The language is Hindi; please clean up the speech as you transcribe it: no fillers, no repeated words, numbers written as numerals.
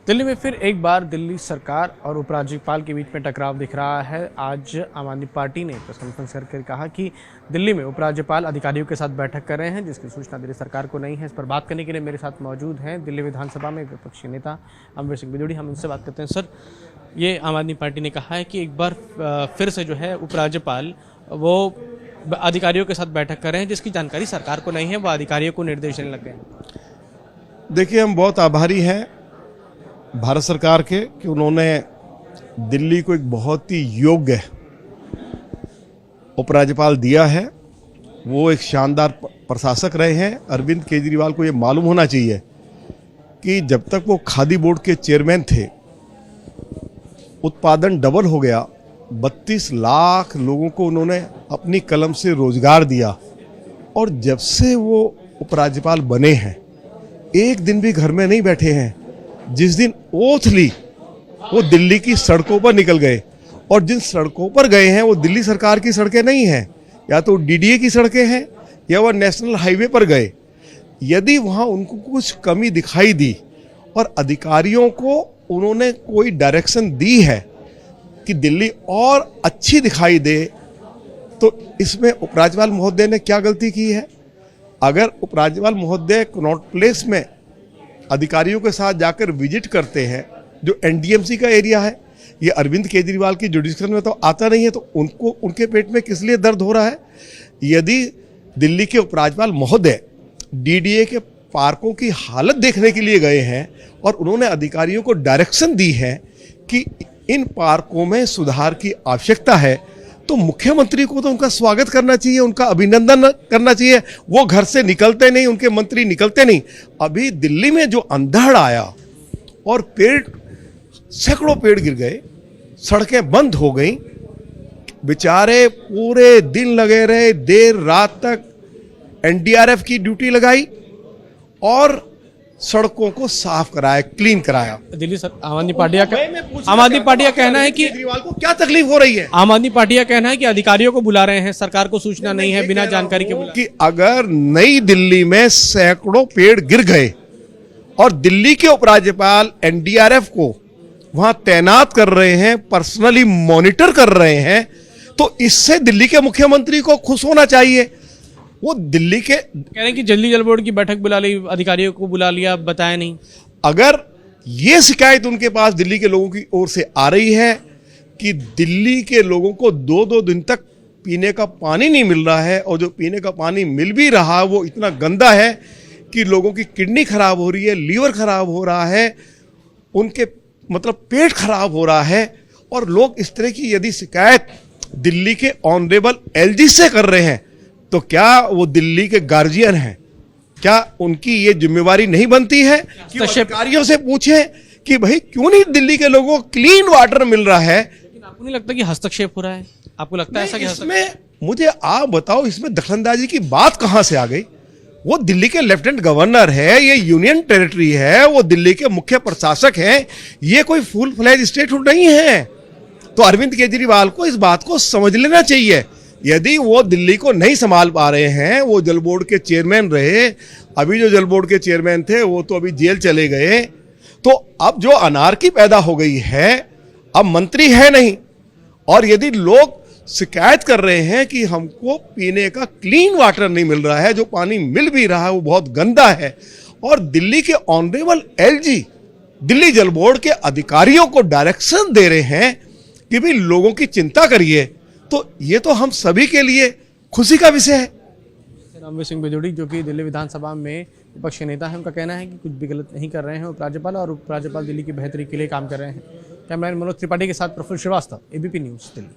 दिल्ली में फिर एक बार दिल्ली सरकार और उपराज्यपाल के बीच में टकराव दिख रहा है। आज आम आदमी पार्टी ने प्रेस कॉन्फ्रेंस करके कहा कि दिल्ली में उपराज्यपाल अधिकारियों के साथ बैठक कर रहे हैं, जिसकी सूचना दिल्ली सरकार को नहीं है। इस पर बात करने के लिए मेरे साथ मौजूद हैं दिल्ली विधानसभा में विपक्षी नेता अमर सिंह बिदुड़ी। हम इनसे बात करते हैं। सर, ये आम आदमी पार्टी ने कहा है कि एक बार फिर से जो है उपराज्यपाल वो अधिकारियों के साथ बैठक कर रहे हैं, जिसकी जानकारी सरकार को नहीं है। वो अधिकारियों को निर्देश देने लग गए। देखिए, हम बहुत आभारी हैं भारत सरकार के कि उन्होंने दिल्ली को एक बहुत ही योग्य उपराज्यपाल दिया है। वो एक शानदार प्रशासक रहे हैं। अरविंद केजरीवाल को ये मालूम होना चाहिए कि जब तक वो खादी बोर्ड के चेयरमैन थे, उत्पादन डबल हो गया। 32 लाख लोगों को उन्होंने अपनी कलम से रोजगार दिया। और जब से वो उपराज्यपाल बने हैं, एक दिन भी घर में नहीं बैठे हैं। जिस दिन ओथ ली, वो दिल्ली की सड़कों पर निकल गए। और जिन सड़कों पर गए हैं वो दिल्ली सरकार की सड़कें नहीं हैं, या तो डीडीए की सड़कें हैं या वह नेशनल हाईवे पर गए। यदि वहाँ उनको कुछ कमी दिखाई दी और अधिकारियों को उन्होंने कोई डायरेक्शन दी है कि दिल्ली और अच्छी दिखाई दे, तो इसमें उपराज्यपाल महोदय ने क्या गलती की है? अगर उपराज्यपाल महोदय कनॉट प्लेस में अधिकारियों के साथ जाकर विजिट करते हैं, जो एनडीएमसी का एरिया है, ये अरविंद केजरीवाल की जुडिशल में तो आता नहीं है, तो उनको उनके पेट में किस लिए दर्द हो रहा है? यदि दिल्ली के उपराज्यपाल महोदय डीडीए के पार्कों की हालत देखने के लिए गए हैं और उन्होंने अधिकारियों को डायरेक्शन दी है कि इन पार्कों में सुधार की आवश्यकता है, तो मुख्यमंत्री को तो उनका स्वागत करना चाहिए, उनका अभिनंदन करना चाहिए। वो घर से निकलते नहीं, उनके मंत्री निकलते नहीं। अभी दिल्ली में जो अंधड़ आया और सैकड़ों पेड़ गिर गए, सड़कें बंद हो गई, बेचारे पूरे दिन लगे रहे, देर रात तक एनडीआरएफ की ड्यूटी लगाई और सड़कों को साफ कराया, क्लीन कराया। दिल्ली आम आदमी पार्टी का कहना है कि केजरीवाल को क्या तकलीफ हो रही है? आम आदमी पार्टी का कहना है कि अधिकारियों को बुला रहे हैं, सरकार को सूचना नहीं है, बिना जानकारी के बुला। कि अगर नई दिल्ली में सैकड़ों पेड़ गिर गए और दिल्ली के उपराज्यपाल एनडीआरएफ को वहां तैनात कर रहे हैं, पर्सनली मॉनिटर कर रहे हैं, तो इससे दिल्ली के मुख्यमंत्री को खुश होना चाहिए। वो दिल्ली के कह रहे हैं कि जल्दी जल बोर्ड की बैठक बुला ली, अधिकारियों को बुला लिया, बताया नहीं। अगर ये शिकायत उनके पास दिल्ली के लोगों की ओर से आ रही है कि दिल्ली के लोगों को 2-2 दिन तक पीने का पानी नहीं मिल रहा है, और जो पीने का पानी मिल भी रहा वो इतना गंदा है कि लोगों की किडनी खराब हो रही है, लीवर खराब हो रहा है, उनके पेट खराब हो रहा है, और लोग इस तरह की यदि शिकायत दिल्ली के ऑनरेबल एलजी से कर रहे हैं, तो क्या वो दिल्ली के गार्जियन हैं? क्या उनकी ये जिम्मेवारी नहीं बनती है कि अधिकारियों से पूछें कि भाई क्यों नहीं दिल्ली के लोगों को क्लीन वाटर मिल रहा है? लेकिन आपको नहीं लगता कि हस्तक्षेप हो रहा है? आपको लगता है ऐसा कि इसमें, मुझे आप बताओ, इसमें दखलंदाजी की बात कहां से आ गई? वो दिल्ली के लेफ्टिनेंट गवर्नर है, ये यूनियन टेरिटरी है, वो दिल्ली के मुख्य प्रशासक हैं, ये कोई फुल फ्लैज स्टेटहुड नहीं है। तो अरविंद केजरीवाल को इस बात को समझ लेना चाहिए। यदि वो दिल्ली को नहीं संभाल पा रहे हैं, वो जल बोर्ड के चेयरमैन रहे, अभी जो जल बोर्ड के चेयरमैन थे वो तो अभी जेल चले गए, तो अब जो अनारकी पैदा हो गई है, अब मंत्री है नहीं, और यदि लोग शिकायत कर रहे हैं कि हमको पीने का क्लीन वाटर नहीं मिल रहा है, जो पानी मिल भी रहा है वो बहुत गंदा है, और दिल्ली के ऑनरेबल एलजी दिल्ली जल बोर्ड के अधिकारियों को डायरेक्शन दे रहे हैं कि भाई लोगों की चिंता करिए, तो ये तो हम सभी के लिए खुशी का विषय है। अमर सिंह बिदुड़ी, जो कि दिल्ली विधानसभा में विपक्षी नेता है, उनका कहना है कि कुछ भी गलत नहीं कर रहे हैं उपराज्यपाल, और उपराज्यपाल दिल्ली की बेहतरी के लिए काम कर रहे हैं। कैमरामैन मनोज त्रिपाठी के साथ प्रफुल्ल श्रीवास्तव, एबीपी न्यूज़ दिल्ली।